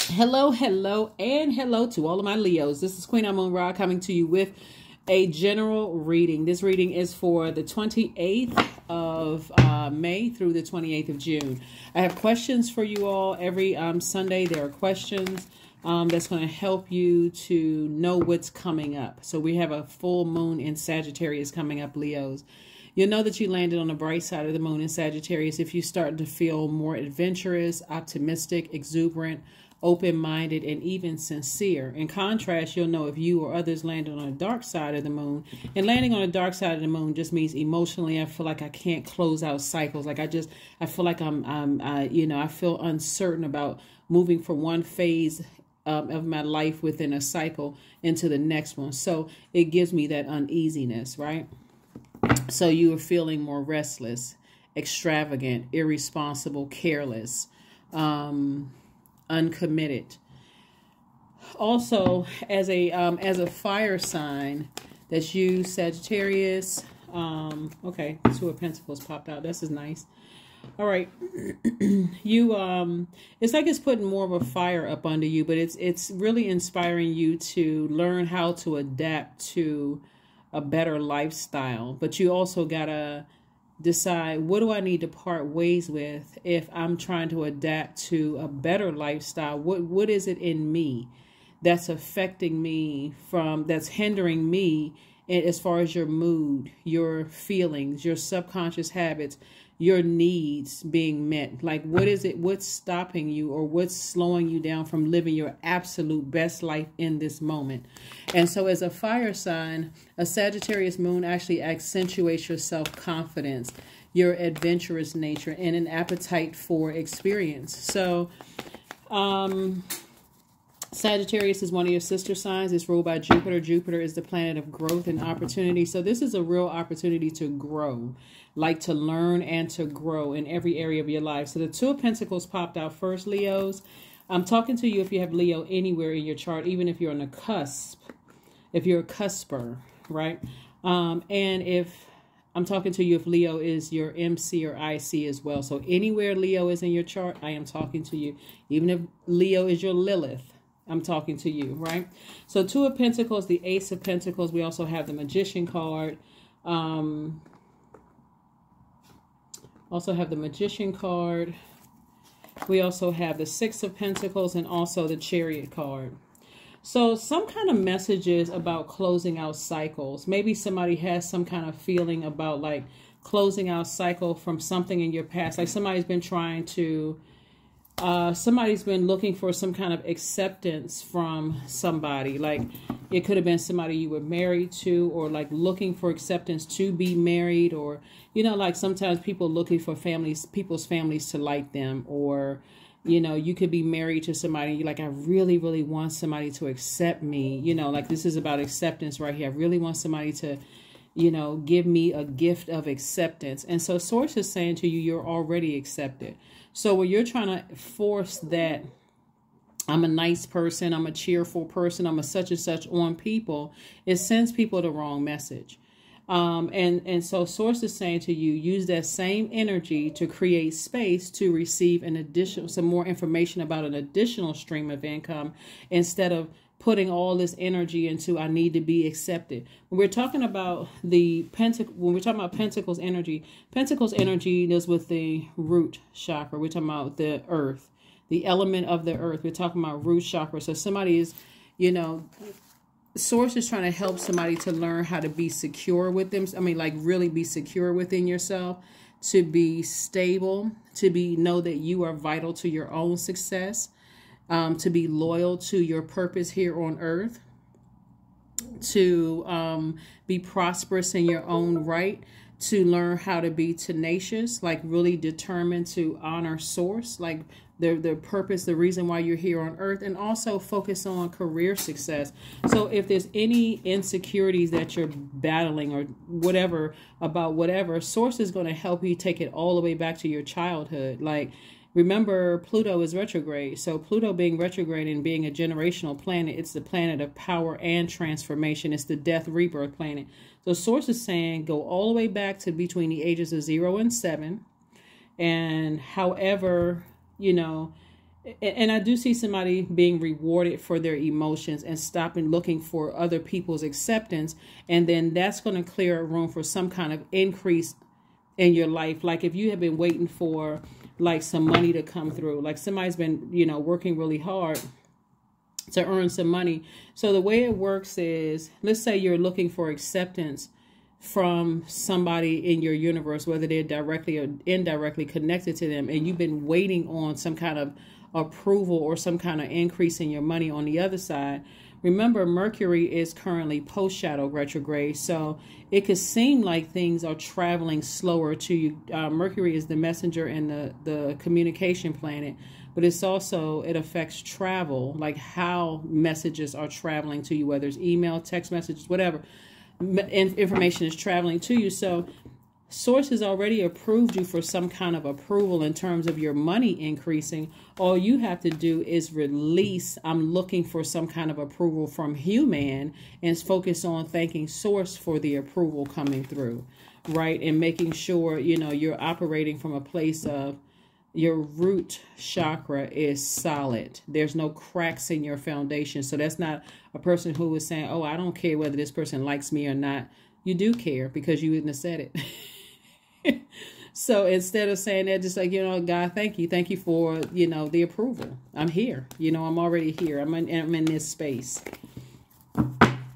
Hello, hello, and hello to all of my Leos. This is Queen Amun Ra coming to you with a general reading. This reading is for the 28th of May through the 28th of June. I have questions for you all. Every Sunday there are questions that's going to help you to know what's coming up. So we have a full moon in Sagittarius coming up, Leos. You'll know that you landed on the bright side of the moon in Sagittarius if you start to feel more adventurous, optimistic, exuberant, open-minded, and even sincere. In contrast, you'll know if you or others landed on the dark side of the moon. And landing on the dark side of the moon just means emotionally, I feel like I can't close out cycles. Like I feel like I feel uncertain about moving from one phase of my life within a cycle into the next one. So it gives me that uneasiness, right? So you are feeling more restless, extravagant, irresponsible, careless, uncommitted. Also, as a fire sign, that's you, Sagittarius. Okay, Two of Pentacles popped out. This is nice. All right, you it's like it's putting more of a fire up under you, but it's really inspiring you to learn how to adapt to a better lifestyle. But you also gotta decide, what do I need to part ways with if I'm trying to adapt to a better lifestyle? What is it in me that's affecting me, that's hindering me as far as your mood, your feelings, your subconscious habits, your needs being met? Like, what is it? What's stopping you, or what's slowing you down from living your absolute best life in this moment? And so as a fire sign, a Sagittarius moon actually accentuates your self-confidence, your adventurous nature, and an appetite for experience. So Sagittarius is one of your sister signs. It's ruled by Jupiter. Jupiter is the planet of growth and opportunity. So this is a real opportunity to grow, like to learn and to grow in every area of your life. So the Two of Pentacles popped out first, Leos. I'm talking to you if you have Leo anywhere in your chart, even if you're on the cusp, if you're a cusper, right? And if I'm talking to you if Leo is your MC or IC as well. So anywhere Leo is in your chart, I am talking to you. Even if Leo is your Lilith, I'm talking to you, right? So Two of Pentacles, the Ace of Pentacles. We also have the Magician card. Also have the Magician card. We also have the Six of Pentacles and also the Chariot card. So some kind of messages about closing out cycles. Maybe somebody has some kind of feeling about like closing out cycle from something in your past. Like somebody's been trying to somebody's been looking for some kind of acceptance from somebody. Like it could have been somebody you were married to, or like looking for acceptance to be married, or, you know, like sometimes people looking for people's families to like them, or, you know, you could be married to somebody and you're like, I really, really want somebody to accept me. You know, like this is about acceptance right here. I really want somebody to, you know, give me a gift of acceptance. And so Source is saying to you, you're already accepted. So when you're trying to force that, I'm a nice person, I'm a cheerful person, I'm a such and such on people, it sends people the wrong message. And so Source is saying to you, use that same energy to create space to receive some more information about an additional stream of income, instead of putting all this energy into I need to be accepted. When we're talking about when we're talking about Pentacles energy deals with the root chakra. We're talking about the earth, the element of the earth. We're talking about root chakra. So somebody is, you know, Source is trying to help somebody to learn how to be secure with them. I mean, like really be secure within yourself, to be stable, know that you are vital to your own success. To be loyal to your purpose here on earth, to be prosperous in your own right, to learn how to be tenacious, like really determined to honor Source, like the purpose, the reason why you're here on earth, and also focus on career success. So if there's any insecurities that you're battling or whatever about whatever, Source is going to help you take it all the way back to your childhood. Like, remember, Pluto is retrograde. So Pluto being retrograde and being a generational planet, it's the planet of power and transformation. It's the death rebirth planet. So Source is saying go all the way back to between the ages of 0 and 7. And however, you know, And I do see somebody being rewarded for their emotions and stopping looking for other people's acceptance. And then that's going to clear a room for some kind of increase in your life. Like if you have been waiting for like some money to come through, like somebody's been, working really hard to earn some money. So the way it works is, let's say you're looking for acceptance from somebody in your universe, whether they're directly or indirectly connected to them, and you've been waiting on some kind of approval or some kind of increase in your money on the other side. Remember, Mercury is currently post-shadow retrograde, so it could seem like things are traveling slower to you. Mercury is the messenger and the communication planet, but it's also, it affects travel, like how messages are traveling to you, whether it's email, text messages, whatever information is traveling to you. So Source has already approved you for some kind of approval in terms of your money increasing. All you have to do is release, I'm looking for some kind of approval from human, and focus on thanking Source for the approval coming through, right? And making sure, you're operating from a place of your root chakra is solid. There's no cracks in your foundation. So that's not a person who is saying, oh, I don't care whether this person likes me or not. You do care because you wouldn't have said it. So instead of saying that, just like, God, thank you. Thank you for, the approval. I'm here. I'm already here. I'm in this space.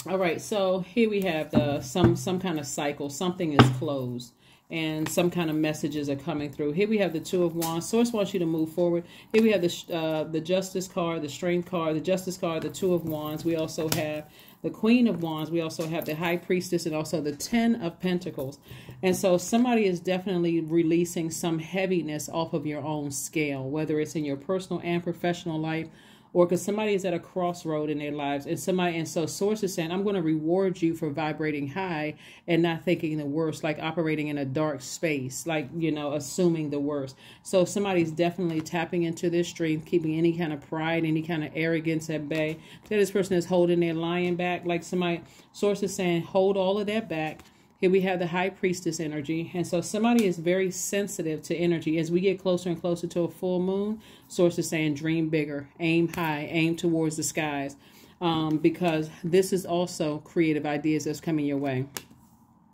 All right. So here we have some kind of cycle. Something is closed. And some kind of messages are coming through. Here we have the Two of Wands. Source wants you to move forward. Here we have the Justice card, the Strength card, the Justice card, the Two of Wands. We also have the Queen of Wands. We also have the High Priestess and also the Ten of Pentacles. And so somebody is definitely releasing some heaviness off of your own scale, whether it's in your personal and professional life, or because somebody is at a crossroad in their lives, and so Source is saying, I'm going to reward you for vibrating high and not thinking the worst, like operating in a dark space, like, assuming the worst. So somebody's definitely tapping into their strength, keeping any kind of pride, any kind of arrogance at bay. That this person is holding their lion back, like Source is saying, hold all of that back. Here we have the High Priestess energy. And so somebody is very sensitive to energy. As we get closer and closer to a full moon, Source is saying dream bigger, aim high, aim towards the skies. Because this is also creative ideas that's coming your way.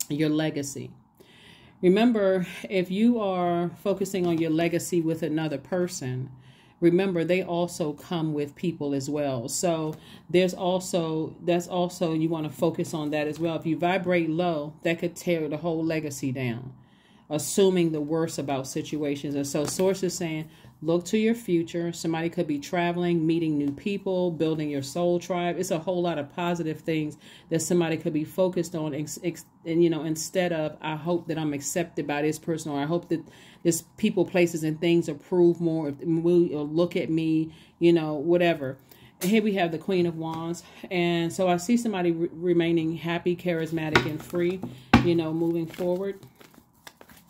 Your legacy. Remember, if you are focusing on your legacy with another person, remember, they also come with people as well. So that's also, you want to focus on that as well. If you vibrate low, that could tear the whole legacy down, assuming the worst about situations. And so Source is saying, look to your future. Somebody could be traveling, meeting new people, building your soul tribe. It's a whole lot of positive things that somebody could be focused on. And instead of, I hope that I'm accepted by this person, or I hope that this people, places, and things approve more, or look at me, whatever. And here we have the Queen of Wands. And so I see somebody remaining happy, charismatic, and free, moving forward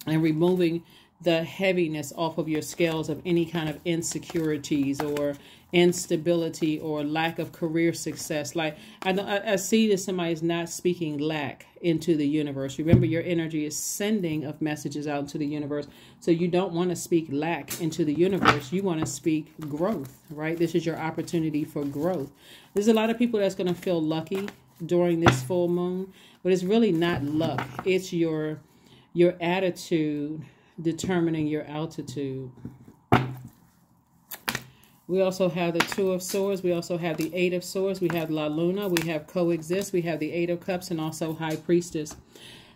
and removing the heaviness off of your scales of any kind of insecurities or instability or lack of career success. Like I see that somebody is not speaking lack into the universe. Remember, your energy is sending of messages out into the universe. So you don't want to speak lack into the universe. You want to speak growth, right? This is your opportunity for growth. There's a lot of people that's going to feel lucky during this full moon, but it's really not luck. It's your attitude determining your altitude. We also have the Two of Swords. We also have the Eight of Swords. We have La Luna. We have Coexist. We have the Eight of Cups and also High Priestess.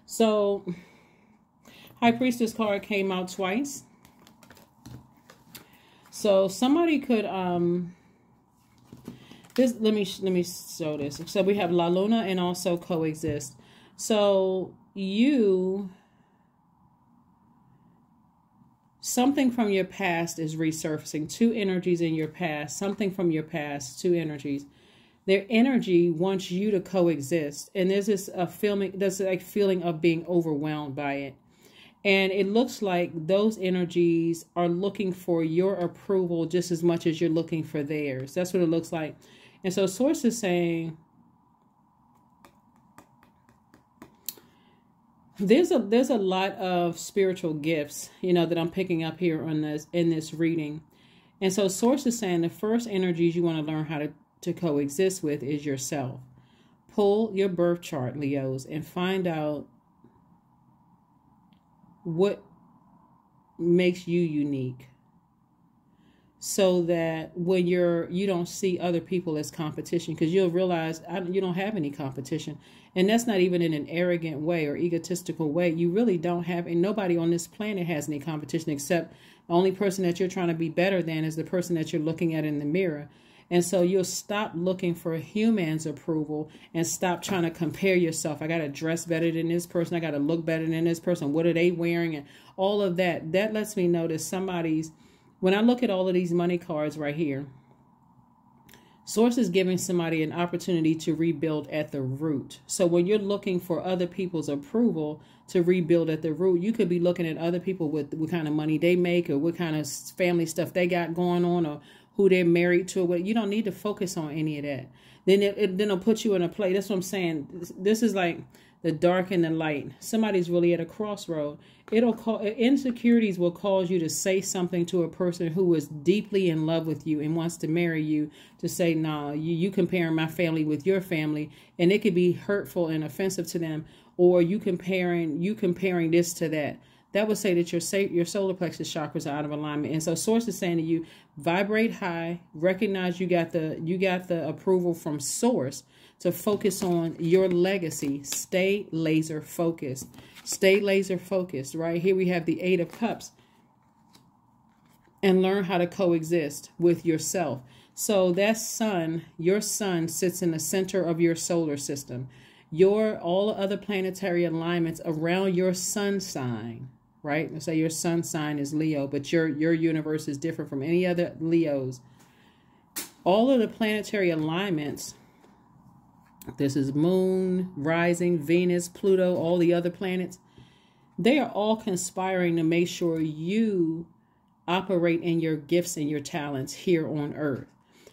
So High Priestess card came out twice. So somebody could let me show this. So we have La Luna and also Coexist. So something from your past is resurfacing. Two energies in your past. Something from your past. Two energies. Their energy wants you to coexist. And there's this feeling of being overwhelmed by it. And it looks like those energies are looking for your approval just as much as you're looking for theirs. That's what it looks like. And so Source is saying, there's a lot of spiritual gifts, that I'm picking up here on in this reading. And so Source is saying the first energies you want to learn how to coexist with is yourself. Pull your birth chart, Leos, and find out what makes you unique, so that when you don't see other people as competition, because you'll realize you don't have any competition. And that's not even in an arrogant way or egotistical way. You really don't have, and nobody on this planet has any competition, except the only person that you're trying to be better than is the person that you're looking at in the mirror. And so you'll stop looking for humans' approval and stop trying to compare yourself. I got to dress better than this person. I got to look better than this person. What are they wearing? And all of that. That lets me know that somebody's, when I look at all of these money cards right here, Source is giving somebody an opportunity to rebuild at the root. So when you're looking for other people's approval to rebuild at the root, you could be looking at other people with what kind of money they make or what kind of family stuff they got going on or who they're married to. But you don't need to focus on any of that. Then it'll put you in a place. That's what I'm saying. This is like the dark and the light. Somebody's really at a crossroad. Insecurities will cause you to say something to a person who is deeply in love with you and wants to marry you, to say, nah, you comparing my family with your family, and it could be hurtful and offensive to them, or you comparing this to that. That would say that your solar plexus chakras are out of alignment. And so Source is saying to you, vibrate high, recognize you got the approval from Source to focus on your legacy. Stay laser focused. Stay laser focused. Right here we have the 8 of Cups. And learn how to coexist with yourself. So that sun, your sun sits in the center of your solar system. All other planetary alignments around your sun sign, right? Let's say your sun sign is Leo, but your universe is different from any other Leos. All of the planetary alignments, this is Moon, Rising, Venus, Pluto, all the other planets, they are all conspiring to make sure you operate in your gifts and your talents here on Earth.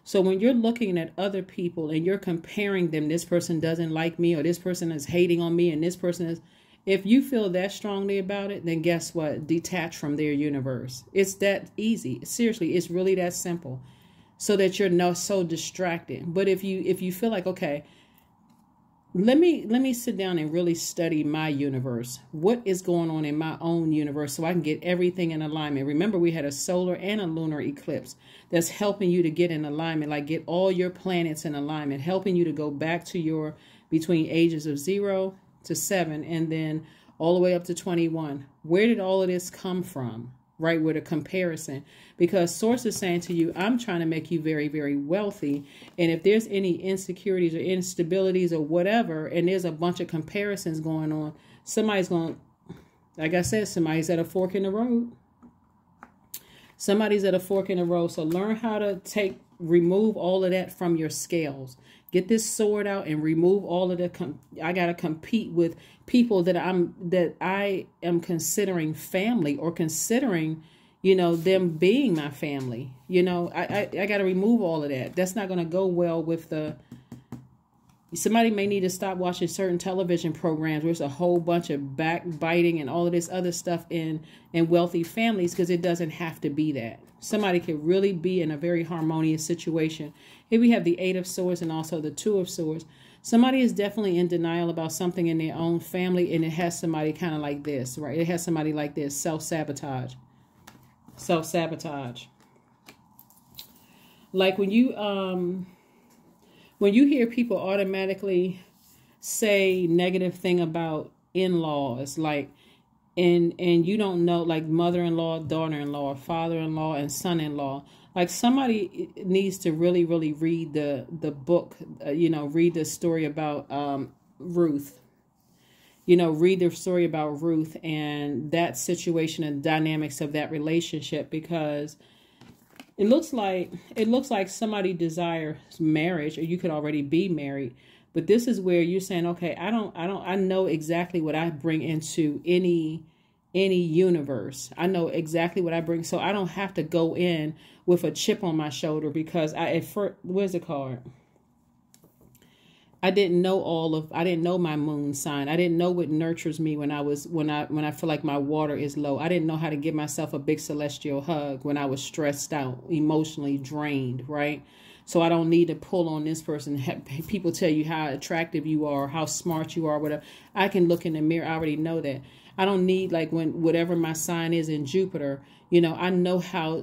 So when you're looking at other people and you're comparing them, this person doesn't like me, or this person is hating on me, and this person is, if you feel that strongly about it, then guess what? Detach from their universe. It's that easy. Seriously, it's really that simple, so that you're not so distracted. But if you feel like, okay, let me sit down and really study my universe. What is going on in my own universe so I can get everything in alignment? Remember, we had a solar and a lunar eclipse that's helping you to get in alignment, like get all your planets in alignment, helping you to go back to between ages of 0 to 7 and then all the way up to 21. Where did all of this come from? Right, with a comparison, because Source is saying to you, I'm trying to make you very, very wealthy. And if there's any insecurities or instabilities or whatever, and there's a bunch of comparisons going on, somebody's going, like I said, somebody's at a fork in the road. Somebody's at a fork in the road. So learn how to remove all of that from your scales. Get this sword out and remove all of the, I got to compete with people that I am considering family, or considering, them being my family. I got to remove all of that. That's not going to go well with somebody may need to stop watching certain television programs where it's a whole bunch of backbiting and all of this other stuff in wealthy families, because it doesn't have to be that. Somebody could really be in a very harmonious situation. Here we have the 8 of Swords and also the 2 of Swords. Somebody is definitely in denial about something in their own family, and it has somebody kind of like this, right? It has somebody like this, self-sabotage. Self-sabotage. Like when you hear people automatically say negative thing about in-laws, like, and you don't know, like mother-in-law, daughter-in-law, father-in-law, and son-in-law. Like somebody needs to really, really read the book, read the story about Ruth. Read the story about Ruth and that situation and dynamics of that relationship, because it looks like somebody desires marriage, or you could already be married. But this is where you're saying, okay, I know exactly what I bring into any universe. I know exactly what I bring. So I don't have to go in with a chip on my shoulder, because where's the card? I didn't know my moon sign. I didn't know what nurtures me when I feel like my water is low. I didn't know how to give myself a big celestial hug when I was stressed out, emotionally drained, right? So I don't need to pull on this person. People tell you how attractive you are, how smart you are, whatever. I can look in the mirror. I already know that. I don't need, like, when whatever my sign is in Jupiter, you know, I know how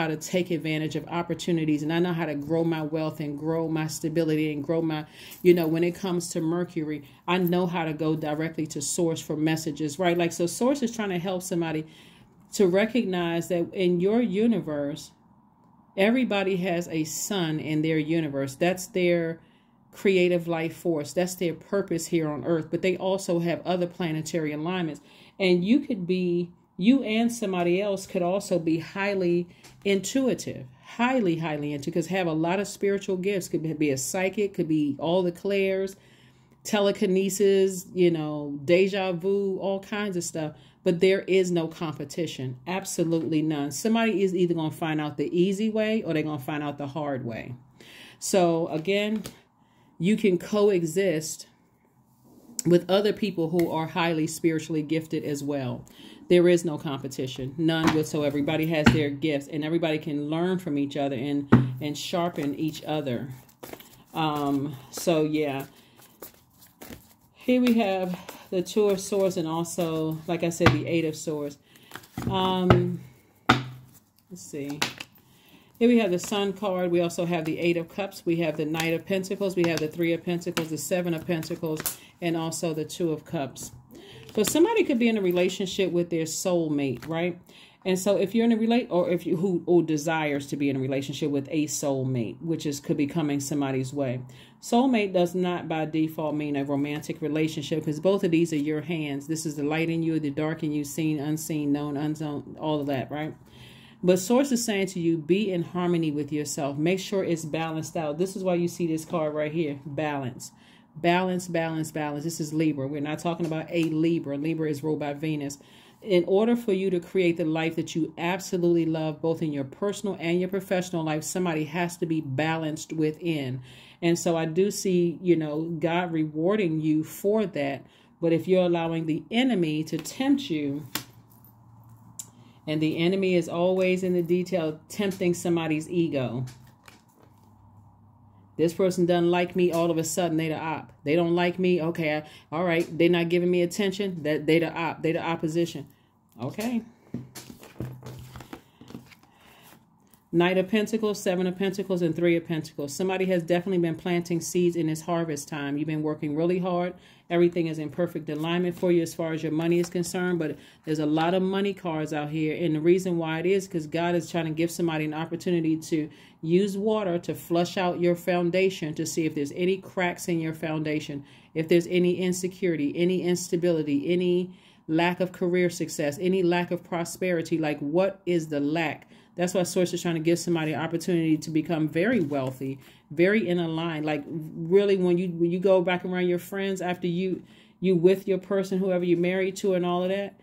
to take advantage of opportunities, and I know how to grow my wealth and grow my stability and grow my, you know, when it comes to Mercury, I know how to go directly to source for messages, right? Like, so source is trying to help somebody to recognize that in your universe, everybody has a sun in their universe. That's their creative life force. That's their purpose here on Earth. But they also have other planetary alignments. And you and somebody else could also be highly intuitive, highly intuitive, because have a lot of spiritual gifts. Could be a psychic, could be all the clairs, telekinesis, you know, deja vu, all kinds of stuff. But there is no competition. Absolutely none. Somebody is either going to find out the easy way or they're going to find out the hard way. So again, you can coexist with other people who are highly spiritually gifted as well. There is no competition, none whatsoever. Everybody has their gifts, and everybody can learn from each other and sharpen each other. So yeah, here we have the Two of Swords, and also, like I said, the Eight of Swords. Let's see. Here we have the Sun card. We also have the Eight of Cups. We have the Knight of Pentacles. We have the Three of Pentacles, the Seven of Pentacles, and also the Two of Cups. So somebody could be in a relationship with their soulmate, right? And so if you're in a who desires to be in a relationship with a soulmate, which could be coming somebody's way. Soulmate does not by default mean a romantic relationship, because both of these are your hands. This is the light in you, the dark in you, seen, unseen, known, unknown, all of that, right? But Source is saying to you, be in harmony with yourself. Make sure it's balanced out. This is why you see this card right here, balance. Balance, balance, balance. This is Libra. We're not talking about a Libra. Libra is ruled by Venus. In order for you to create the life that you absolutely love, both in your personal and your professional life, somebody has to be balanced within. And so I do see, you know, God rewarding you for that. But if you're allowing the enemy to tempt you, and the enemy is always in the detail, tempting somebody's ego. This person doesn't like me, all of a sudden they the op. They don't like me, okay, all right, they're not giving me attention, that they the op, they the opposition. Okay. Knight of Pentacles, Seven of Pentacles, and Three of Pentacles. Somebody has definitely been planting seeds in this harvest time. You've been working really hard. Everything is in perfect alignment for you as far as your money is concerned. But there's a lot of money cards out here. And the reason why it is because God is trying to give somebody an opportunity to use water to flush out your foundation, to see if there's any cracks in your foundation, if there's any insecurity, any instability, any lack of career success, any lack of prosperity. Like, what is the lack? That's why Source is trying to give somebody an opportunity to become very wealthy, very in a line. Like, really, when you go back around your friends after you with your person, whoever you're married to and all of that,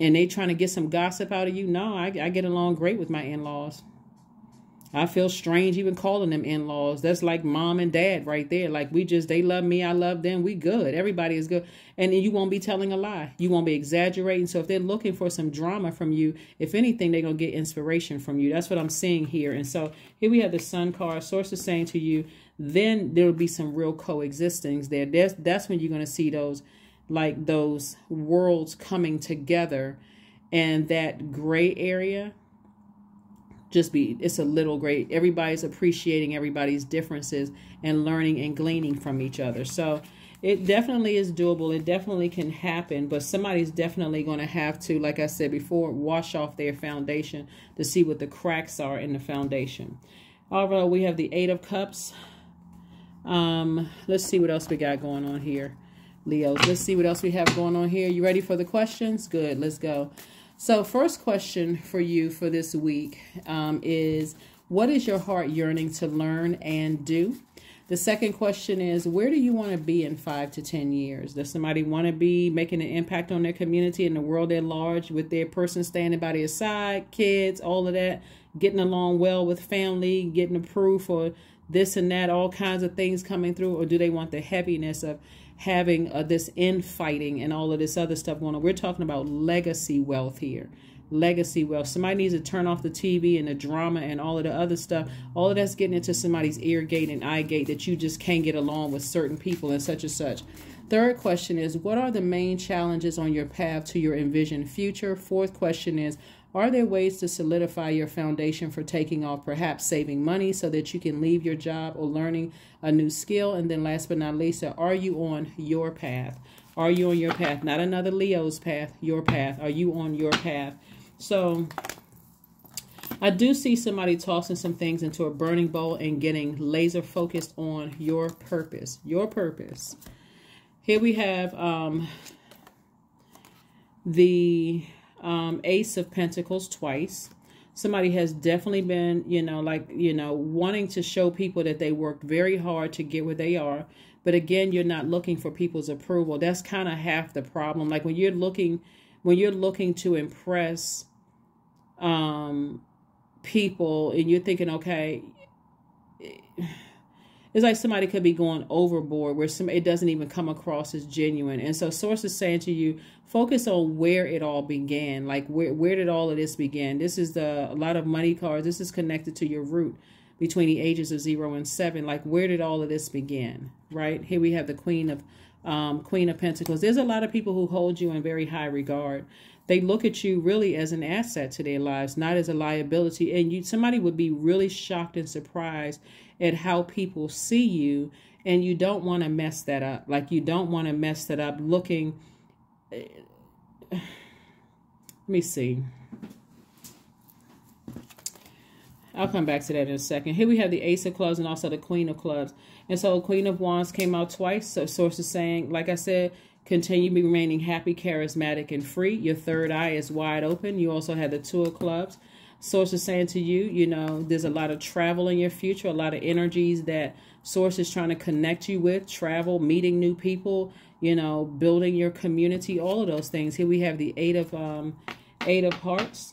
and they trying to get some gossip out of you. No, I get along great with my in-laws. I feel strange even calling them in-laws. That's like mom and dad right there. Like, they love me, I love them. We good. Everybody is good. And you won't be telling a lie. You won't be exaggerating. So if they're looking for some drama from you, if anything, they're going to get inspiration from you. That's what I'm seeing here. And so here we have the Sun card. Source is saying to you, then there will be some real coexistings there. That's when you're going to see those worlds coming together, and that gray area. It's a little gray. Everybody's appreciating everybody's differences and learning and gleaning from each other. So it definitely is doable. It definitely can happen, but somebody's definitely going to have to, like I said before, wash off their foundation to see what the cracks are in the foundation. Although we have the Eight of Cups. Let's see what else we got going on here, Leos. Let's see what else we have going on here. You ready for the questions? Good. Let's go. So first question for you for this week is, what is your heart yearning to learn and do? The second question is, where do you want to be in 5 to 10 years? Does somebody want to be making an impact on their community and the world at large with their person standing by their side, kids, all of that, getting along well with family, getting approved for this and that, all kinds of things coming through? Or do they want the heaviness of having this infighting and all of this other stuff going on? We're talking about legacy wealth here. Legacy wealth. Somebody needs to turn off the TV and the drama and all of the other stuff. All of that's getting into somebody's ear gate and eye gate that you just can't get along with certain people and such and such. Third question is, what are the main challenges on your path to your envisioned future? Fourth question is, are there ways to solidify your foundation for taking off, perhaps saving money so that you can leave your job or learning a new skill? And then last but not least, are you on your path? Are you on your path? Not another Leo's path, your path. Are you on your path? So I do see somebody tossing some things into a burning bowl and getting laser focused on your purpose. Your purpose. Here we have the Ace of Pentacles twice. Somebody has definitely been, wanting to show people that they worked very hard to get where they are. But again, you're not looking for people's approval. That's kind of half the problem. Like when you're looking to impress people and you're thinking, okay, it's like somebody could be going overboard where it doesn't even come across as genuine. And so Source is saying to you, focus on where it all began. Like where did all of this begin? This is a lot of money cards. This is connected to your root between the ages of 0 and 7. Like where did all of this begin? Right? Here we have the Queen of Pentacles. There's a lot of people who hold you in very high regard. They look at you really as an asset to their lives, not as a liability. And somebody would be really shocked and surprised at how people see you, and you don't want to mess that up. Like you don't want to mess that up looking. Let me see. I'll come back to that in a second. Here we have the Ace of Clubs and also the Queen of Clubs. And so Queen of Wands came out twice. So Source is saying, like I said, continue remaining happy, charismatic, and free. Your third eye is wide open. You also have the Two of Clubs. Source is saying to you, there's a lot of travel in your future, a lot of energies that Source is trying to connect you with, travel, meeting new people, building your community, all of those things. Here we have the Eight of Hearts.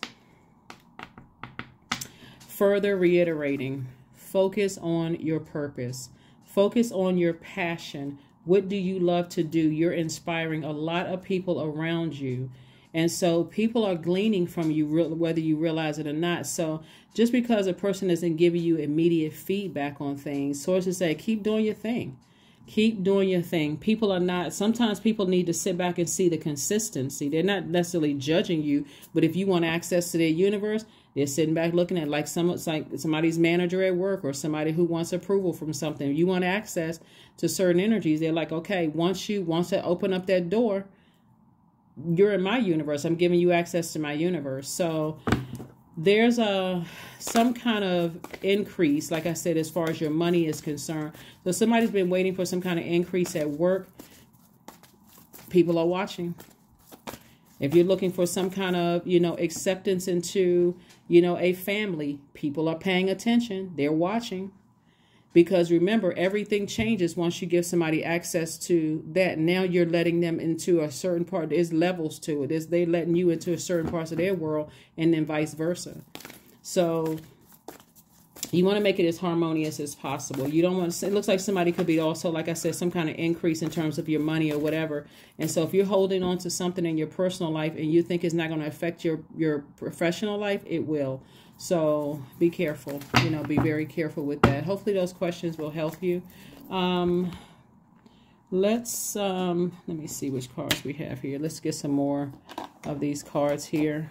Further reiterating, focus on your purpose. Focus on your passion. What do you love to do? You're inspiring a lot of people around you. And so people are gleaning from you, whether you realize it or not. So just because a person isn't giving you immediate feedback on things, sources say, keep doing your thing. Keep doing your thing. People are not, sometimes people need to sit back and see the consistency. They're not necessarily judging you, but if you want access to their universe, they're sitting back looking at like somebody's manager at work or somebody who wants approval from something. If you want access to certain energies, they're like, okay, once I open up that door, you're in my universe. I'm giving you access to my universe. So there's some kind of increase, like I said, as far as your money is concerned. So somebody's been waiting for some kind of increase at work. People are watching. If you're looking for some kind of, acceptance into, a family, people are paying attention. They're watching. Because remember, everything changes once you give somebody access to that. Now you're letting them into a certain part. There's levels to it. They're letting you into a certain parts of their world and then vice versa. So you want to make it as harmonious as possible. You don't want to, it looks like somebody could be also, like I said, some kind of increase in terms of your money or whatever. And so if you're holding on to something in your personal life and you think it's not going to affect your professional life, it will. So be careful, be very careful with that. Hopefully those questions will help you. Let me see which cards we have here. Let's get some more of these cards here.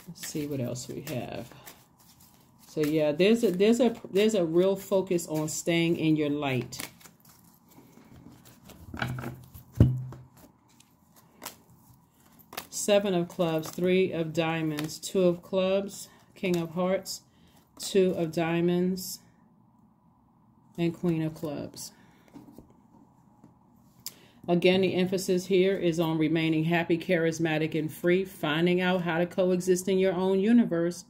Let's see what else we have. So yeah, there's a real focus on staying in your light. Seven of Clubs, Three of Diamonds, Two of Clubs, King of Hearts, Two of Diamonds, and Queen of Clubs. Again, the emphasis here is on remaining happy, charismatic, and free, finding out how to coexist in your own universe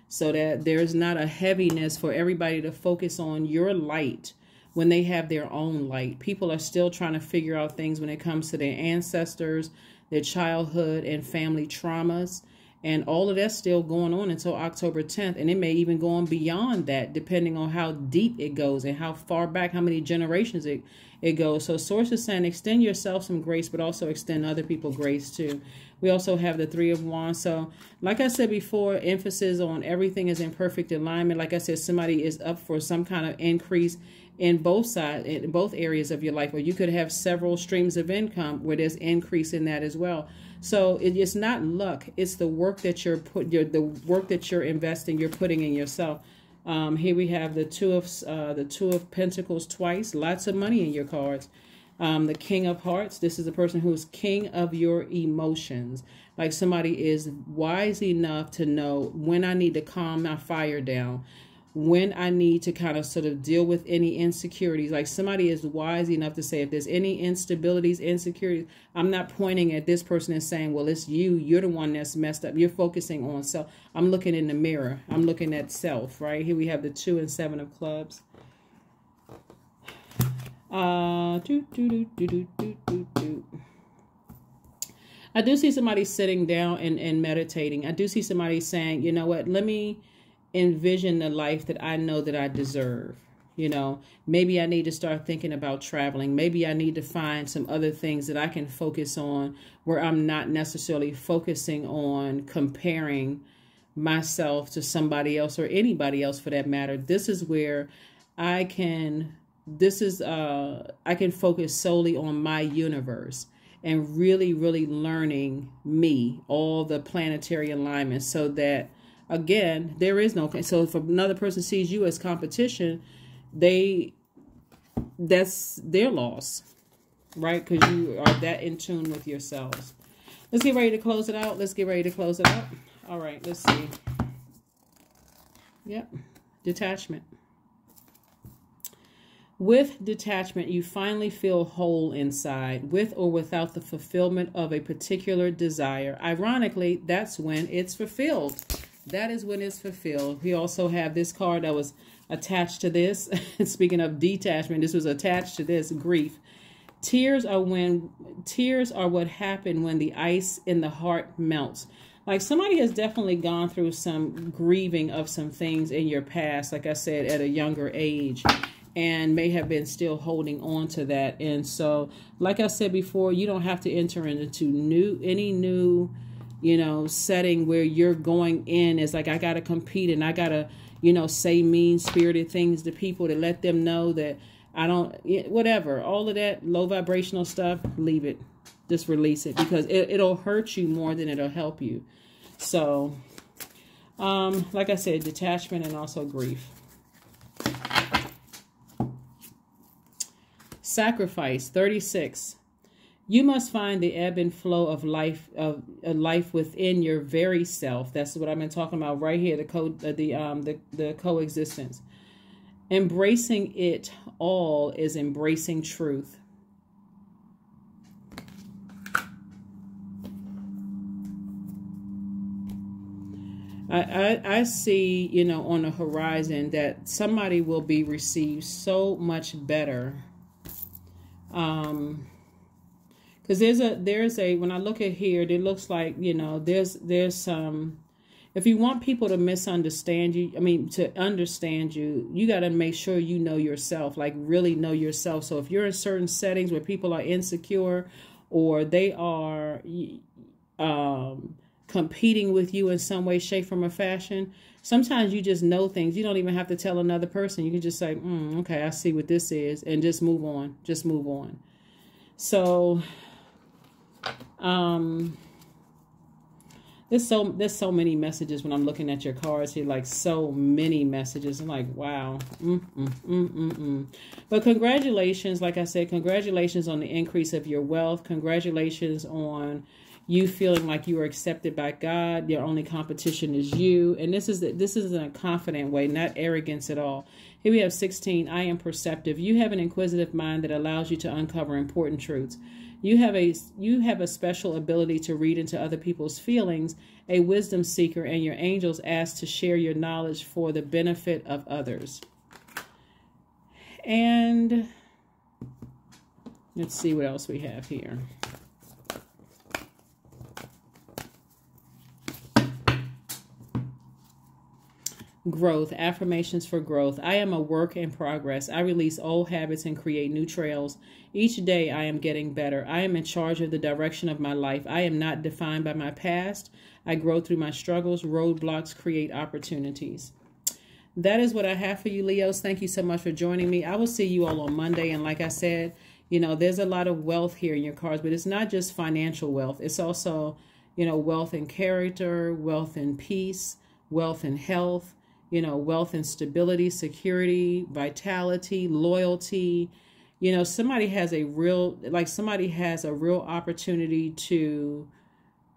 so that there's not a heaviness for everybody to focus on your light when they have their own light. People are still trying to figure out things when it comes to their ancestors, their childhood and family traumas. And all of that's still going on until October 10th. And it may even go on beyond that, depending on how deep it goes and how far back, how many generations it goes. So Source is saying extend yourself some grace, but also extend other people grace too. We also have the Three of Wands. So like I said before, emphasis on everything is in perfect alignment. Like I said, somebody is up for some kind of increase in both sides, in both areas of your life, or you could have several streams of income where there's increase in that as well. So it's not luck; it's the work that the work that you're investing, you're putting in yourself. Here we have the Two of Pentacles twice. Lots of money in your cards. The King of Hearts. This is the person who's king of your emotions. Like somebody is wise enough to know when I need to calm my fire down, when I need to kind of sort of deal with any insecurities. Like somebody is wise enough to say, if there's any instabilities, insecurities, I'm not pointing at this person and saying, well, it's you. You're the one that's messed up. You're focusing on self. I'm looking in the mirror. I'm looking at self, right? Here we have the 2 and 7 of clubs. I do see somebody sitting down and meditating. I do see somebody saying, you know what, let me envision the life that I know that I deserve. You know, maybe I need to start thinking about traveling. Maybe I need to find some other things that I can focus on where I'm not necessarily focusing on comparing myself to somebody else or anybody else for that matter. This is where I can focus solely on my universe and really, really learning me, all the planetary alignments, so that, again, there is no, so if another person sees you as competition, that's their loss, right? Because you are that in tune with yourselves. Let's get ready to close it out. All right, let's see. Yep, detachment. With detachment, you finally feel whole inside, with or without the fulfillment of a particular desire. Ironically, that's when it's fulfilled. That is when it's fulfilled. We also have this card that was attached to this. Speaking of detachment, this was attached to this, grief. Tears are what happen when the ice in the heart melts. Like somebody has definitely gone through some grieving of some things in your past, like I said, at a younger age, and may have been still holding on to that. And so, like I said before, you don't have to enter into any new, you know, setting where you're going in as like, I got to compete and I got to, you know, say mean-spirited things to people to let them know that I don't, whatever, all of that low vibrational stuff, leave it. Just release it, because it'll hurt you more than it'll help you. So, like I said, detachment and also grief. Sacrifice, 36. You must find the ebb and flow of life within your very self. That's what I've been talking about right here. The coexistence. Embracing it all is embracing truth. I see, you know, on the horizon that somebody will be received so much better. Because there's a, when I look at here, it looks like, you know, there's some, if you want people to misunderstand you, I mean, to understand you, you got to make sure you know yourself, like really know yourself. So if you're in certain settings where people are insecure or they are, competing with you in some way, shape, form, or fashion, sometimes you just know things. You don't even have to tell another person. You can just say, okay, I see what this is, and just move on. Just move on. So, there's so many messages when I'm looking at your cards here, like so many messages. I'm like, wow. But congratulations, like I said, congratulations on the increase of your wealth. Congratulations on you feeling like you are accepted by God. Your only competition is you. And this is in a confident way, not arrogance at all. Here we have 16. I am perceptive. You have an inquisitive mind that allows you to uncover important truths. You have a special ability to read into other people's feelings, a wisdom seeker, and your angels ask to share your knowledge for the benefit of others. And let's see what else we have here. Growth, affirmations for growth. I am a work in progress. I release old habits and create new trails. Each day I am getting better. I am in charge of the direction of my life. I am not defined by my past. I grow through my struggles. Roadblocks create opportunities. That is what I have for you, Leos. Thank you so much for joining me. I will see you all on Monday. And like I said, you know, there's a lot of wealth here in your cards, but it's not just financial wealth. It's also, you know, wealth in character, wealth in peace, wealth in health, you know, wealth and stability, security, vitality, loyalty. You know, somebody has a real opportunity to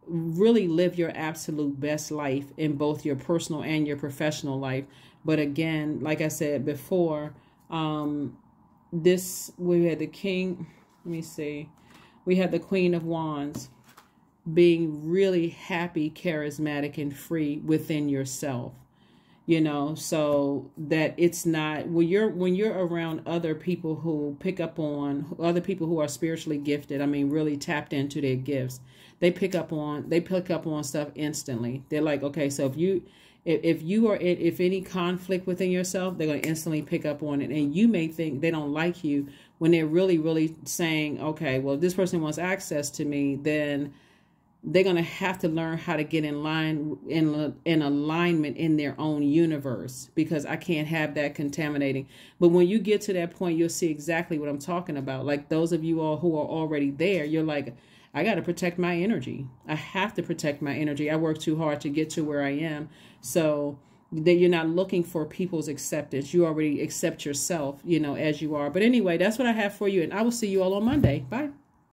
really live your absolute best life in both your personal and your professional life. But again, like I said before, we had the king, let me see, we had the Queen of Wands, being really happy, charismatic, and free within yourself. You know, so that it's not when you're around other people who pick up on other people who are spiritually gifted. I mean, really tapped into their gifts. They pick up on stuff instantly. They're like, okay, so if any conflict within yourself, they're going to instantly pick up on it. And you may think they don't like you when they're really, really saying, okay, well, if this person wants access to me, then they're going to have to learn how to get in line, in alignment in their own universe, because I can't have that contaminating. But when you get to that point, you'll see exactly what I'm talking about. Like those of you all who are already there, you're like, I got to protect my energy. I have to protect my energy. I work too hard to get to where I am. So that you're not looking for people's acceptance. You already accept yourself, you know, as you are. But anyway, that's what I have for you. And I will see you all on Monday. Bye.